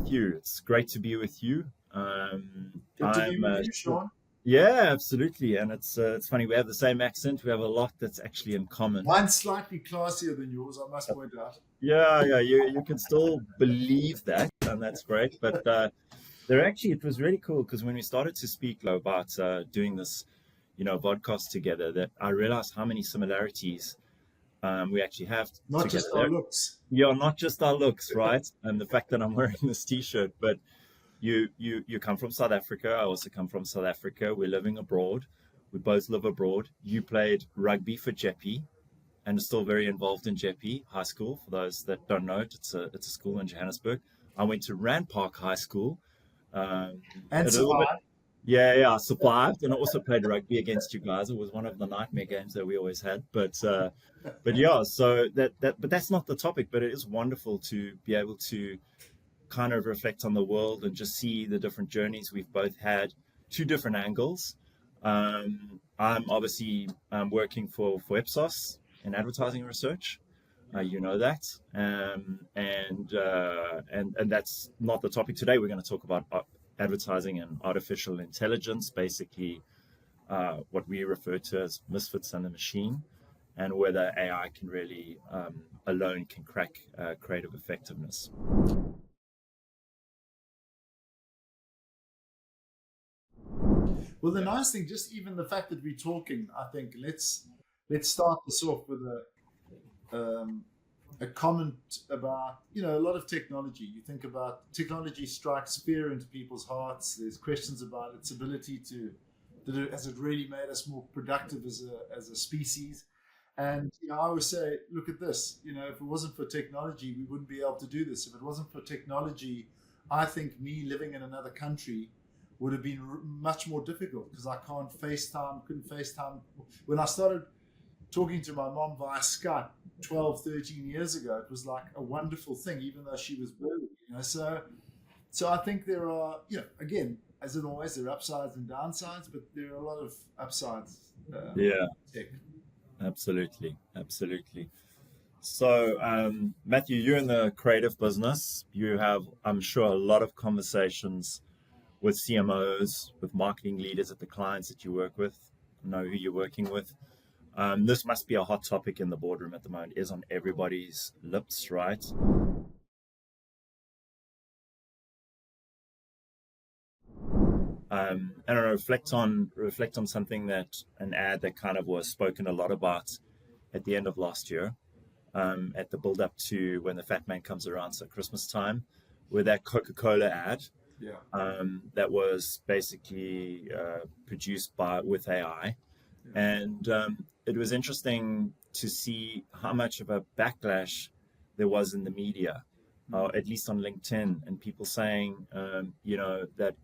Matthew. It's great to be with you. Good to be with you, Shaun. Yeah, absolutely. And it's funny, we have the same accent. We have a lot that's actually in common. Mine's slightly classier than yours, I must point out. Yeah. You can still believe that, and that's great. But it was really cool because when we started to speak about doing this, podcast together, that I realized how many similarities we actually have Not together just our there. looks. Yeah, not just our looks, right? And the fact that I'm wearing this T-shirt, but you come from South Africa. I also come from South Africa. We're living abroad. We both live abroad. You played rugby for Jeppe and are still very involved in Jeppe High School. For those that don't know it, it's a school in Johannesburg. I went to Rand Park High School. And A little bit. survive. Yeah, I survived, and I also played rugby against you guys. It was one of the nightmare games that we always had. But yeah, so but that's not the topic. But it is wonderful to be able to kind of reflect on the world and just see the different journeys we've both had, two different angles. I'm obviously working for Ipsos in advertising research. You know that, and that's not the topic today. We're going to talk about advertising and artificial intelligence, basically what we refer to as Misfits and the machine, and whether AI can really alone can crack creative effectiveness. Well, the nice thing, just even the fact that we're talking, I think let's start this off with a comment about a lot of technology. You think about technology strikes fear into people's hearts. There's questions about its ability has it really made us more productive as a species? And I always say, look at this. If it wasn't for technology, we wouldn't be able to do this. If it wasn't for technology, I think me living in another country would have been much more difficult because I couldn't FaceTime. When I started talking to my mom via Skype 12, 13 years ago, it was like a wonderful thing, even though she was blue, So I think there are, again, as in always, there are upsides and downsides, but there are a lot of upsides. Tech. Absolutely. So, Matthew, you're in the creative business. You have, I'm sure, a lot of conversations with CMOs, with marketing leaders at the clients that you work with, know who you're working with. This must be a hot topic in the boardroom at the moment, is on everybody's lips, right? And I reflect on something an ad that kind of was spoken a lot about at the end of last year, at the build up to when the Fat Man comes around, so Christmas time, with that Coca-Cola ad. Yeah. That was basically produced with AI, and it was interesting to see how much of a backlash there was in the media, at least on LinkedIn, and people saying, that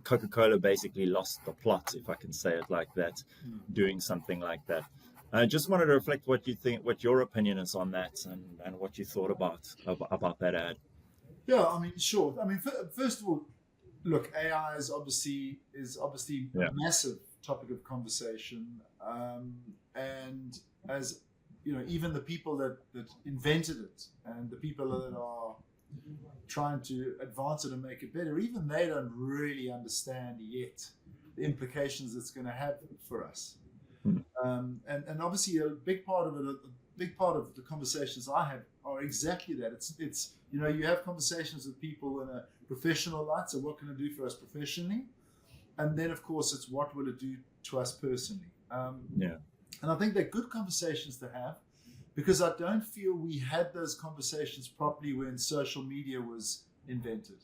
Coca-Cola basically lost the plot, if I can say it like that, doing something like that. I just wanted to reflect what you think, what your opinion is on that, and what you thought about that ad. Yeah, I mean, sure. I mean, first of all, look, AI is obviously a massive topic of conversation, and as even the people that invented it and the people that are trying to advance it and make it better, even they don't really understand yet the implications it's going to have for us. And obviously, a big part of the conversations I have are exactly that. It's you have conversations with people in a professional light. So what can it do for us professionally? And then, of course, it's what will it do to us personally? And I think they're good conversations to have, because I don't feel we had those conversations properly when social media was invented.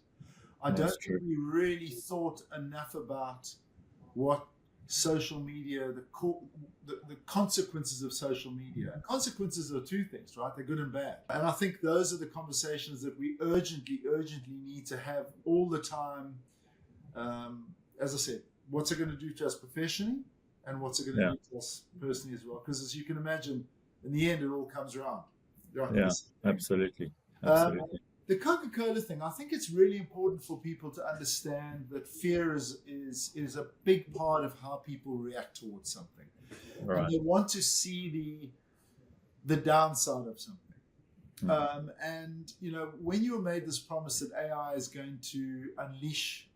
I don't think we really thought enough about what social media, the consequences of social media. And consequences are two things, right? They're good and bad. And I think those are the conversations that we urgently need to have all the time. As I said, what's it going to do to us professionally, and what's it going to do to us personally as well? Because as you can imagine, in the end, it all comes around. Right? Yeah, absolutely. The Coca-Cola thing, I think it's really important for people to understand that fear is a big part of how people react towards something. Right. And they want to see the downside of something. And when you were made this promise that AI is going to unleash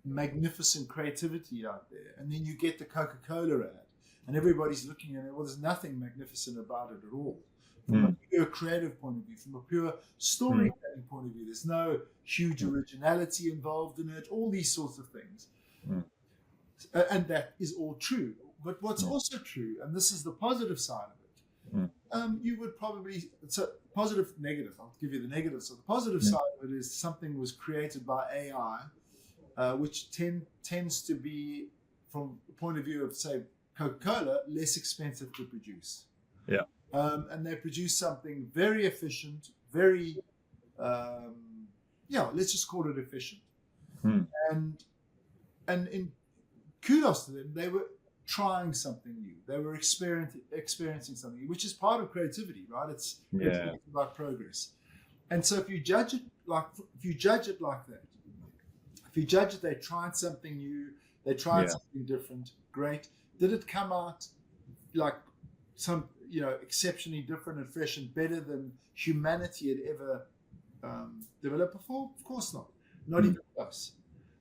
magnificent creativity out there, and then you get the Coca-Cola ad, and everybody's looking at it. Well, there's nothing magnificent about it at all, from a pure creative point of view, from a pure storytelling point of view. There's no huge originality involved in it. All these sorts of things, and that is all true. But what's also true, and this is the positive side of it, you would probably, so positive, negative. I'll give you the negative. So the positive side of it is something was created by AI, which tends to be, from the point of view of, say, Coca-Cola, less expensive to produce. Yeah. And they produce something very efficient, very, let's just call it efficient. And in kudos to them, they were trying something new. They were experiencing something new, which is part of creativity, right? It's about progress. And so if you judge it like that, if you judge it, they tried something new, they tried something different, great. Did it come out like some, exceptionally different and fresh and better than humanity had ever developed before? Of course not. Not even close.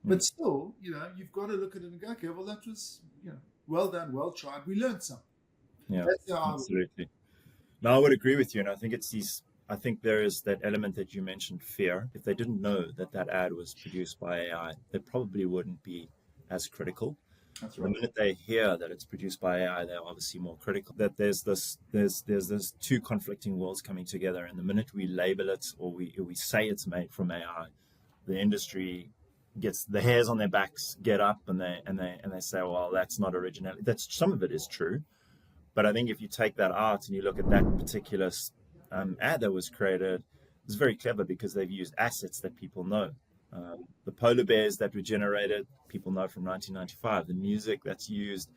But still, you've got to look at it and go, okay, well, that was, well done, well tried. We learned something. Yeah, absolutely. No, I would agree with you. And I think I think there is that element that you mentioned, fear. If they didn't know that ad was produced by AI, they probably wouldn't be as critical. That's right. The minute they hear that it's produced by AI, they're obviously more critical. That there's this two conflicting worlds coming together. And the minute we label it or we say it's made from AI, the industry gets the hairs on their backs get up and they say, well, that's not originality. That's, some of it is true, but I think if you take that out and you look at that particular ad that was created, it's very clever because they've used assets that people know. The polar bears that were generated, people know from 1995. The music that's used,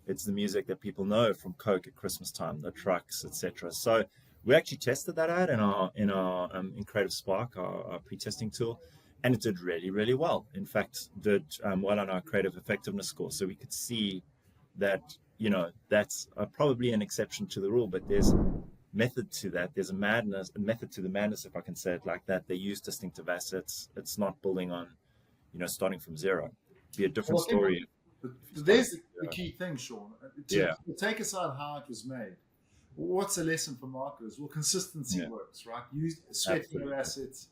it's the music that people know from Coke at Christmas time, the trucks, etc. So we actually tested that ad in Creative Spark, our pre-testing tool. And it did really, really well. In fact, did well on our creative effectiveness score. So we could see that, that's probably an exception to the rule, but there's method to that. There's a method to the madness, if I can say it like that. They use distinctive assets. It's not building on, starting from zero. It'd be a different story. There's the key thing, Shaun. To take aside how it was made, what's the lesson for marketers? Well, consistency works, right? Use sweat your assets.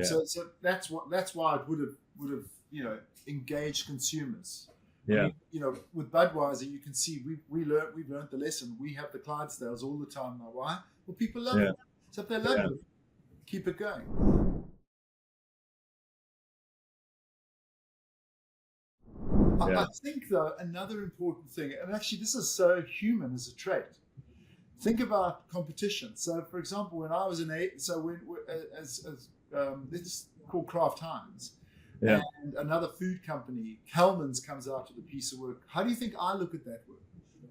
So that's why it would have engaged consumers. Yeah. With Budweiser, you can see we've learned the lesson. We have the Clydesdales all the time now. Why? Well, people love it. So if they love it, keep it going. I think, though, another important thing, and actually this is so human as a trait. Think about competition. So, for example, when I was this is called Kraft Heinz, and another food company, Hellman's, comes out with a piece of work. How do you think I look at that work?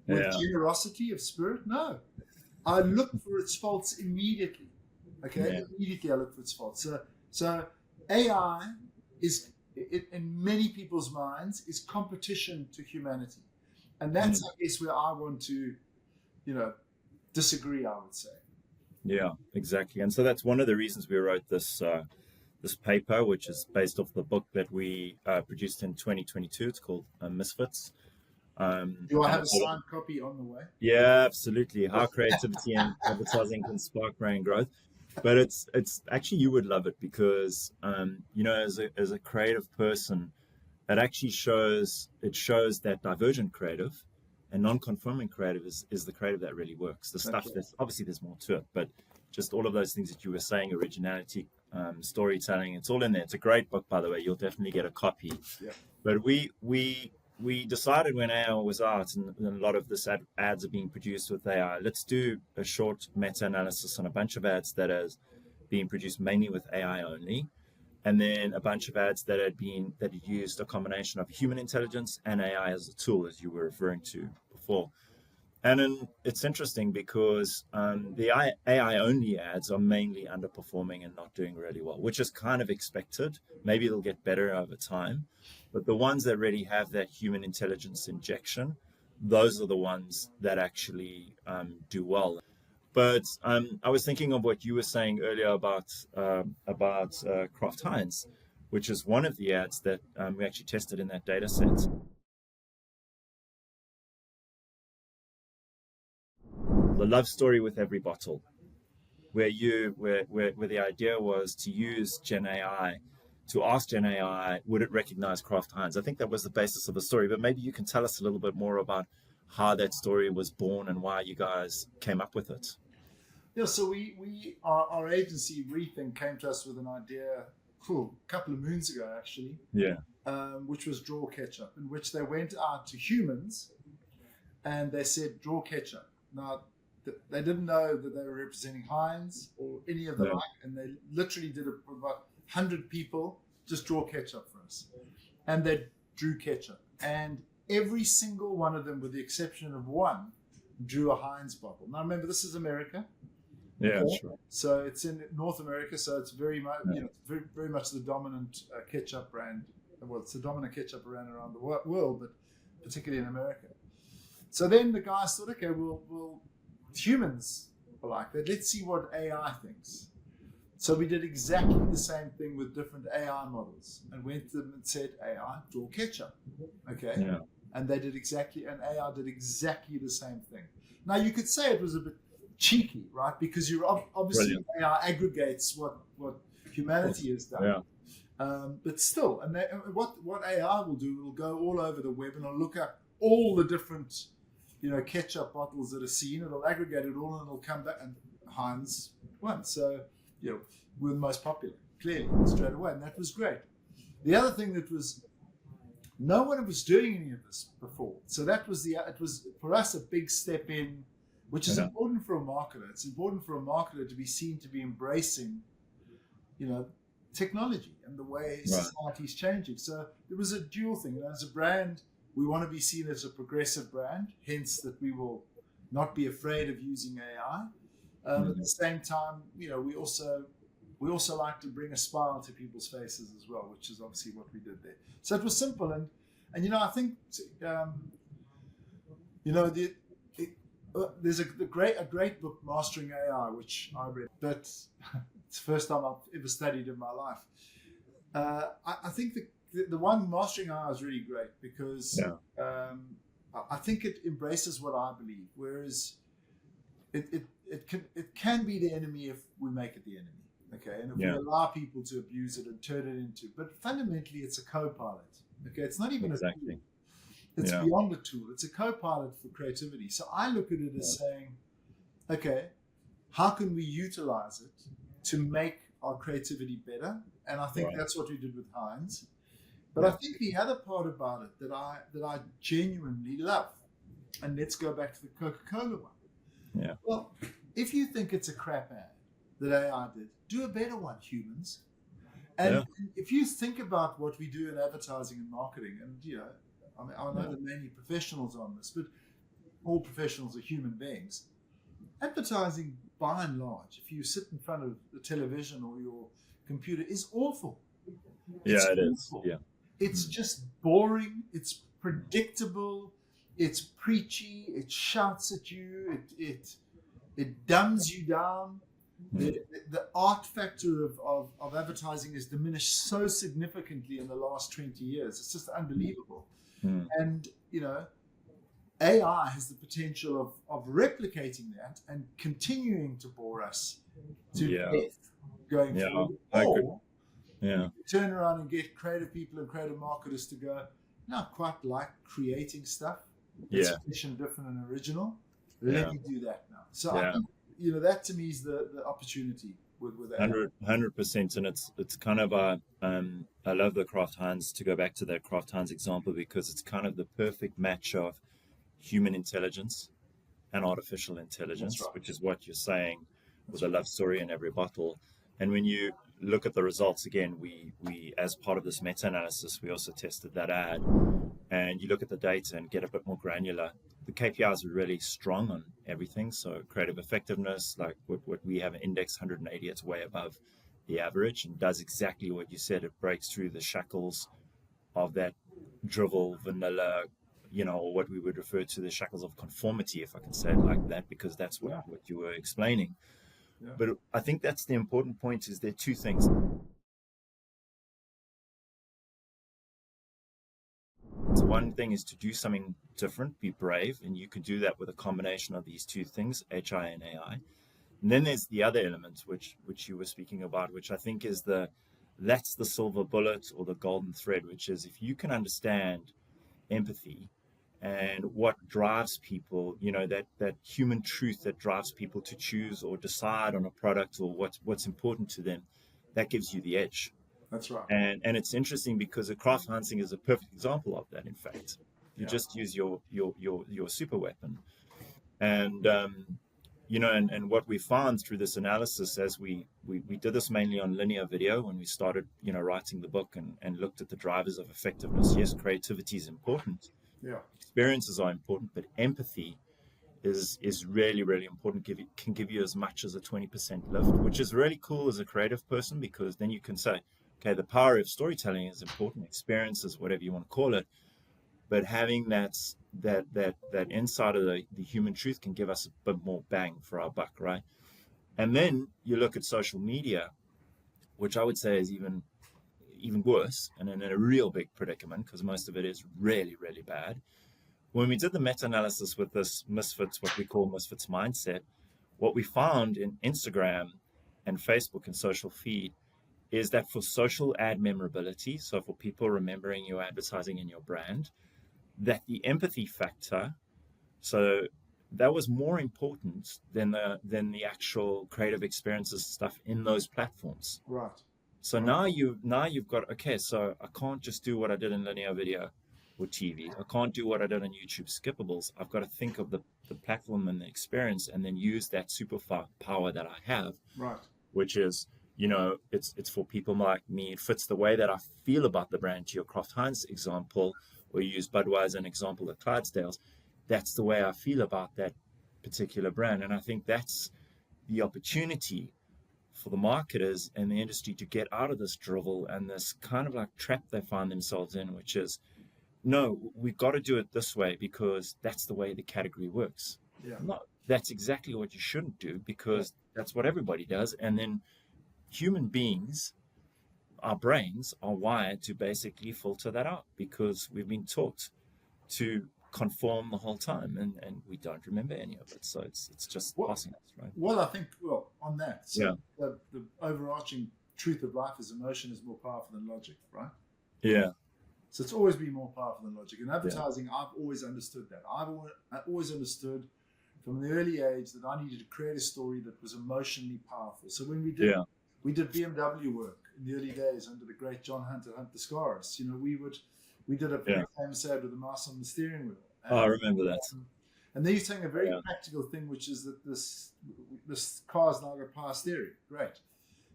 With generosity of spirit? No. I look for its faults immediately. Okay? Immediately I look for its faults. So AI is, in many people's minds, is competition to humanity. And that's, I guess, where I want to, disagree, I would say. Yeah, exactly. And so that's one of the reasons we wrote this paper, which is based off the book that we produced in 2022. It's called Misfits. Do I have a signed copy on the way? Yeah, absolutely. How creativity and advertising can spark brain growth. But it's actually, you would love it because as a creative person, it actually shows that divergent creative and non-conforming creative is the creative that really works. The stuff that's obviously, there's more to it, but just all of those things that you were saying, originality, storytelling, it's all in there. It's a great book, by the way. You'll definitely get a copy. Yeah. But we decided when AI was out and a lot of this ads are being produced with AI, let's do a short meta-analysis on a bunch of ads that is being produced mainly with AI only, and then a bunch of ads that had used a combination of human intelligence and AI as a tool, as you were referring to before. And then it's interesting because the AI only ads are mainly underperforming and not doing really well, which is kind of expected. Maybe it'll get better over time. But the ones that really have that human intelligence injection, those are the ones that actually do well. But I was thinking of what you were saying earlier about Kraft Heinz, which is one of the ads that we actually tested in that data set. The love story with every bottle, where the idea was to use Gen AI to ask Gen AI, would it recognize Kraft Heinz? I think that was the basis of the story, but maybe you can tell us a little bit more about how that story was born and why you guys came up with it. Yeah, so our agency Rethink came to us with an idea, a couple of moons ago actually, Yeah, which was draw ketchup, in which they went out to humans and they said draw ketchup. Now they didn't know that they were representing Heinz or any of the yeah, like, and they literally did it with about 100 people. Just draw ketchup for us, and they drew ketchup, and every single one of them, with the exception of one, drew a Heinz bottle. Now remember, this is America. yeah, Okay. sure. So it's in North America, so it's very much, Yeah. very, very much the dominant ketchup brand. Well, it's the dominant ketchup brand around the world, but particularly in America. So then the guys thought, okay, well, humans are like that. Let's see what AI thinks. So we did exactly the same thing with different AI models, and went to them and said, AI, draw ketchup. Okay. Yeah. And they did exactly, and AI did exactly the same thing. Now you could say it was a bit cheeky, right? Because you're obviously Brilliant. AI aggregates what humanity has done. Yeah. But still, and what AI will do, it'll go all over the web and it'll look up all the different, ketchup bottles that are seen. It'll aggregate it all and it'll come back, and Heinz won. So, we're the most popular, clearly, straight away, and that was great. The other thing that was, no one was doing any of this before, so that was it was for us a big step in, which is important for a marketer. It's important for a marketer to be seen to be embracing, technology and the way society is changing. So there was a dual thing. As a brand, we want to be seen as a progressive brand, hence that we will not be afraid of using AI. At the same time, we also like to bring a smile to people's faces as well, which is obviously what we did there. So it was simple, and I think there's a great book, Mastering AI, which I read, but it's the first time I've ever studied in my life. I think the one, Mastering AI, is really great because I think it embraces what I believe, whereas it can be the enemy if we make it the enemy. Okay, and if we allow people to abuse it and turn it into, but fundamentally it's a co-pilot. Okay, it's not even a tool. It's beyond a tool. It's a co-pilot for creativity. So I look at it as saying, okay, how can we utilize it to make our creativity better? And I think that's what we did with Heinz. But I think the other part about it that I genuinely love, and let's go back to the Coca-Cola one. Yeah. Well, if you think it's a crap ad that AI did, do a better one, humans. And if you think about what we do in advertising and marketing, and I know there are many professionals on this, but all professionals are human beings. Advertising, by and large, if you sit in front of the television or your computer, is awful. It is. Yeah. It's just boring. It's predictable. It's preachy. It shouts at you. It dumbs you down. The art factor of advertising has diminished so significantly in the last 20 years. It's just unbelievable. And, AI has the potential of replicating that and continuing to bore us to death going forward. Or turn around and get creative people and creative marketers to go, I quite like creating stuff. It's fresh and different and original. Let me do that now. So I think, that to me is the opportunity with that. 100%, and it's kind of I love the Kraft Heinz, to go back to that Kraft Heinz example, because it's kind of the perfect match of human intelligence and artificial intelligence, which is what you're saying with a love story in every bottle. And when you look at the results again, we as part of this meta-analysis, we also tested that ad, and you look at the data and get a bit more granular. The KPIs are really strong on everything. So creative effectiveness, like what we have an index 180, it's way above the average, and does exactly what you said. It breaks through the shackles of that drivel, vanilla, or what we would refer to the shackles of conformity, if I can say it like that, because that's what you were explaining. Yeah. But I think that's the important point, is there are two things. So one thing is to do something different, be brave, and you can do that with a combination of these two things, HI and AI. And then there's the other element, which you were speaking about, which I think is that's the silver bullet or the golden thread, which is if you can understand empathy and what drives people, that human truth that drives people to choose or decide on a product or what's important to them, that gives you the edge. That's right. And it's interesting because the Kraft Heinz is a perfect example of that. In fact, you just use your super weapon, and and what we found through this analysis, as we did this mainly on linear video when we started, writing the book and looked at the drivers of effectiveness. Yes, creativity is important. Yeah. Experiences are important, but empathy is really, really important. Can give you as much as a 20% lift, which is really cool as a creative person, because then you can say, okay, the power of storytelling is important, experiences, whatever you want to call it, but having that insight of the human truth can give us a bit more bang for our buck, right? And then you look at social media, which I would say is even worse, and in a real big predicament, because most of it is really, really bad. When we did the meta-analysis with this Misfits, what we call Misfits mindset, what we found in Instagram and Facebook and social feed is that for social ad memorability, so for people remembering your advertising and your brand, that the empathy factor, so that was more important than the actual creative experiences stuff in those platforms. Right. So now you've got, okay, so I can't just do what I did in linear video or TV. I can't do what I did on YouTube skippables. I've got to think of the platform and the experience, and then use that super power that I have, right, which is, it's for people like me. It fits the way that I feel about the brand. To your Kraft Heinz example, or use Budweiser as an example at Clydesdales, that's the way I feel about that particular brand. And I think that's the opportunity for the marketers and the industry to get out of this drivel and this kind of like trap they find themselves in, which is, no, we've got to do it this way because that's the way the category works. Yeah. No, that's exactly what you shouldn't do, because that's what everybody does. And then human beings, our brains are wired to basically filter that out, because we've been taught to conform the whole time, and we don't remember any of it. So it's just passing us, right? Well, I think, on that, so the overarching truth of life is emotion is more powerful than logic, right? Yeah. So it's always been more powerful than logic. In advertising, I've always understood that. I always understood from the early age that I needed to create a story that was emotionally powerful. So when we did BMW work in the early days under the great John Hunt at Hunt the Scars, we did a very famous ad with a mouse on the steering wheel. And, I remember that. And then you're saying a very practical thing, which is that this car's now got power steering. Great.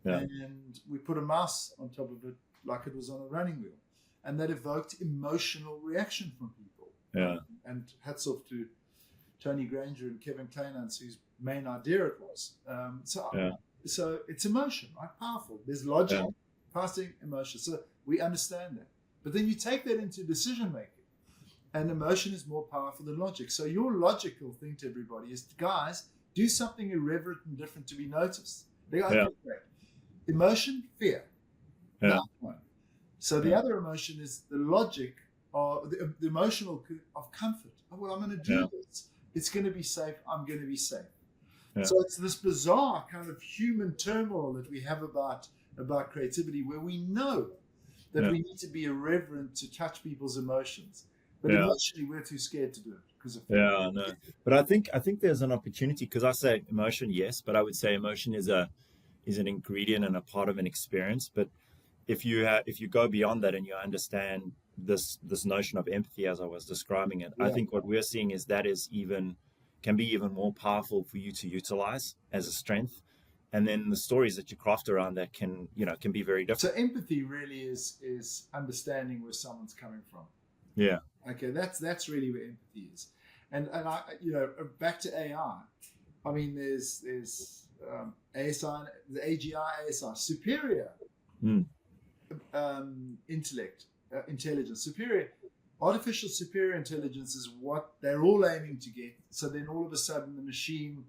Yeah. And we put a mouse on top of it like it was on a running wheel. And that evoked emotional reaction from people. Yeah. And hats off to Tony Granger and Kevin Kleinans, whose main idea it was. So it's emotion, right? Powerful. There's logic, passing emotion. So we understand that. But then you take that into decision making, and emotion is more powerful than logic. So your logical thing to everybody is, guys, do something irreverent and different to be noticed. They go, emotion, fear. Yeah. So the other emotion is the logic, or the emotional of comfort. Oh, well, I'm going to do this. It's going to be safe. I'm going to be safe. Yeah. So it's this bizarre kind of human turmoil that we have about creativity, where we know that we need to be irreverent to touch people's emotions, but emotionally we're too scared to do it because of fear. Yeah, no. But I think there's an opportunity, because I say emotion, yes, but I would say emotion is an ingredient and a part of an experience. But if you go beyond that and you understand this notion of empathy as I was describing it, I think what we're seeing is that can be even more powerful for you to utilize as a strength. And then the stories that you craft around that can be very different. So empathy really is understanding where someone's coming from. Yeah. Okay, that's really where empathy is. And I back to AI. I mean, there's ASI, the AGI, ASI, superior intellect, intelligence, superior. artificial superior intelligence is what they're all aiming to get. So then all of a sudden the machine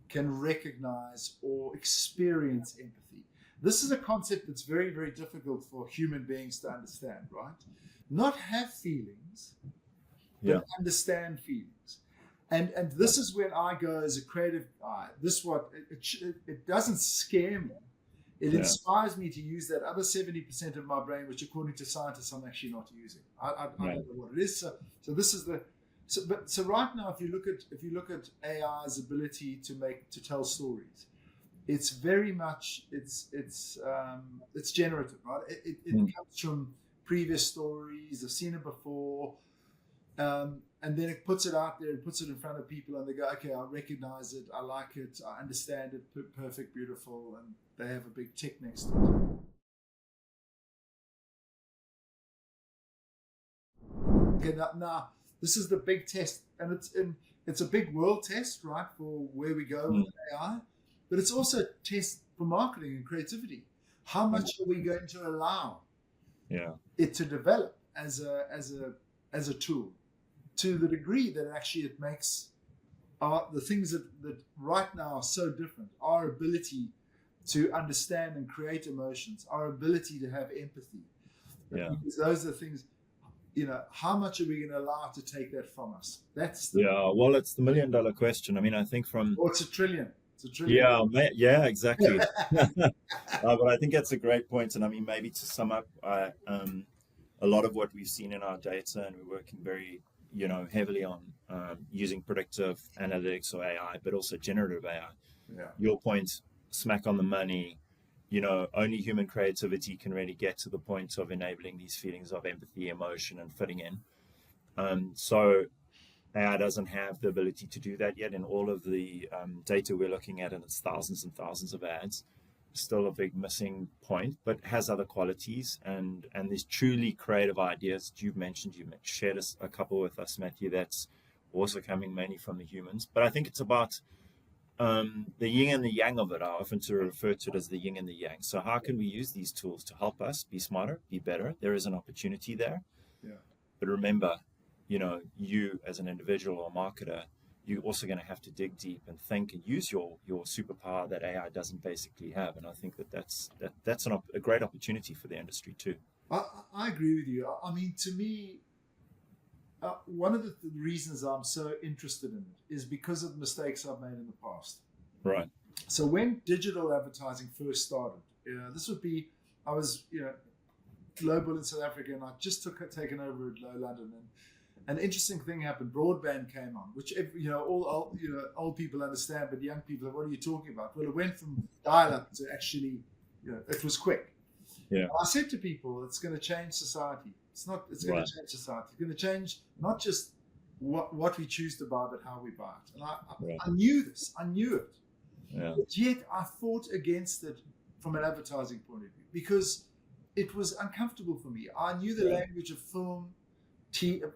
can recognize or experience empathy. This is a concept that's very, very difficult for human beings to understand, right? Not have feelings, but understand feelings. And this is when I go as a creative guy. It doesn't scare me. It inspires me to use that other 70% of my brain, which according to scientists I'm actually not using. I don't know what it is. So this is so right now, if you look at AI's ability to tell stories, it's very much it's generative, right? It comes from previous stories. I've seen it before. And then it puts it out there and puts it in front of people, and they go, okay, I recognize it, I like it, I understand it, perfect, beautiful, and they have a big tick next to it. Okay, now this is the big test, and it's a big world test, right, for where we go with AI, but it's also a test for marketing and creativity. How much are we going to allow it to develop as a tool? To the degree that actually it makes the things that right now are so different, our ability to understand and create emotions, our ability to have empathy. Because those are the things, how much are we going to allow to take that from us? That's well, it's the $1 million question. I mean, I think it's $1 trillion. It's $1 trillion. Yeah, exactly. But I think that's a great point. And I mean, maybe to sum up, a lot of what we've seen in our data, and we're working very heavily on using predictive analytics or AI, but also generative AI. Your point, smack on the money. Only human creativity can really get to the point of enabling these feelings of empathy, emotion, and fitting in. So AI doesn't have the ability to do that yet in all of the data we're looking at, and it's thousands and thousands of ads. Still a big missing point, but has other qualities, and these truly creative ideas that you've mentioned. You shared a couple with us, Matthew, that's also coming mainly from the humans. But I think it's about the yin and the yang of it. I often refer to it as the yin and the yang. So how can we use these tools to help us be smarter, be better? There is an opportunity there. But remember, you as an individual or marketer, you're also going to have to dig deep and think and use your superpower that AI doesn't basically have. And I think that's a great opportunity for the industry too. I agree with you. I mean, to me, one of the reasons I'm so interested in it is because of mistakes I've made in the past. Right. So when digital advertising first started, I was global in South Africa, and I just taken over at Low London, and an interesting thing happened. Broadband came on, which all old people understand, but young people, what are you talking about? Well, it went from dial-up to actually, it was quick. I said to people, it's going to change society. It's going to change society. It's going to change not just what we choose to buy, but how we buy it. And I knew this. I knew it. But yet I fought against it from an advertising point of view because it was uncomfortable for me. I knew the language of film,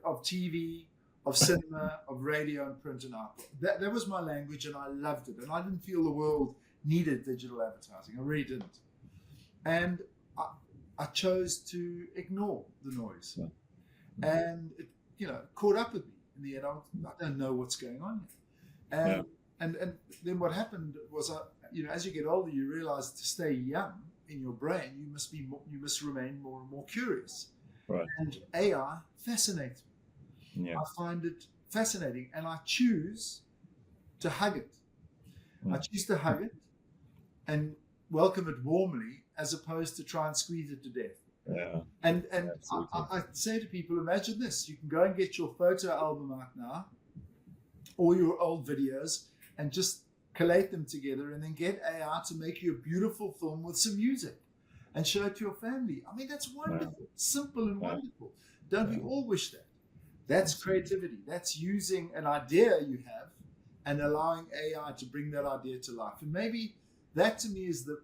of TV, of cinema, of radio and print and output. That was my language, and I loved it. And I didn't feel the world needed digital advertising. I really didn't. And I chose to ignore the noise. And it caught up with me. In the end, I don't know what's going on here. And then what happened was, as you get older, you realize to stay young in your brain, you must remain more and more curious. And AI fascinates me. I find it fascinating, and I choose to hug it. I choose to hug it and welcome it warmly, as opposed to try and squeeze it to death. And I say to people, imagine this: you can go and get your photo album out now, or your old videos, and just collate them together, and then get AI to make you a beautiful film with some music and show it to your family. I mean, that's wonderful, simple and wonderful. Don't we all wish that? That's creativity. That's using an idea you have and allowing AI to bring that idea to life. And maybe that to me is the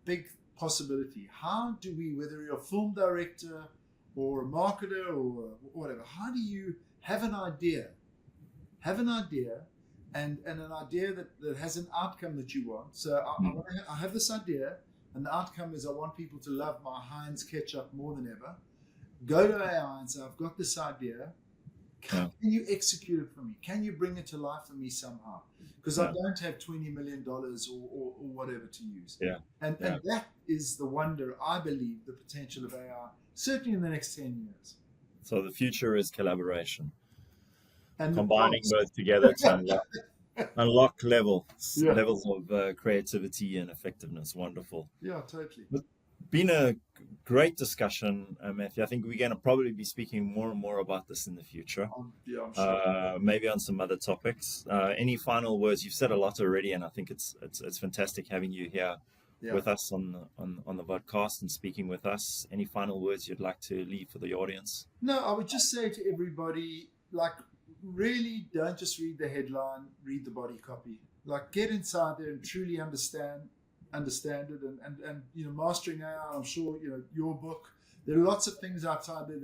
big possibility. How do we, whether you're a film director or a marketer or whatever, how do you have an idea and an idea that has an outcome that you want? So I have this idea, and the outcome is I want people to love my Heinz ketchup more than ever. go to AI and say, I've got this idea. Yeah. Can you execute it for me? Can you bring it to life for me somehow? Because I don't have $20 million or whatever to use. Yeah. And that is the wonder, I believe, the potential of AI, certainly in the next 10 years. So the future is collaboration. And combining both together to unlock levels of creativity and effectiveness. Wonderful. Yeah, totally. Been a great discussion, Matthew. I think we're going to probably be speaking more and more about this in the future. I'm sure. Maybe on some other topics. Any final words? You've said a lot already, and I think it's fantastic having you here with us on the podcast and speaking with us. Any final words you'd like to leave for the audience? No, I would just say to everybody, like, really don't just read the headline, read the body copy. Like, get inside there and truly understand it, and mastering AI. I'm sure your book. There are lots of things outside there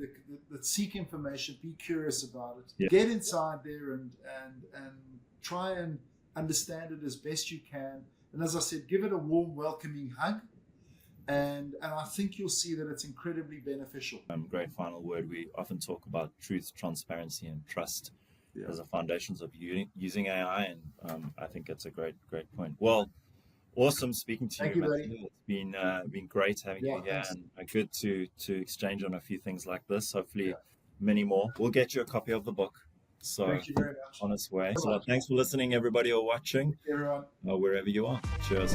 that seek information. Be curious about it. Yeah. Get inside there and try and understand it as best you can. And as I said, give it a warm, welcoming hug. And I think you'll see that it's incredibly beneficial. Great final word. We often talk about truth, transparency, and trust as the foundations of using AI, and I think it's a great point. Well, awesome speaking to you, Matthew. It's been great having you here, and good to exchange on a few things like this. Hopefully, many more. We'll get you a copy of the book. So, thank you very much. On its way. So, thanks for listening, everybody, or watching, everyone, wherever you are. Cheers.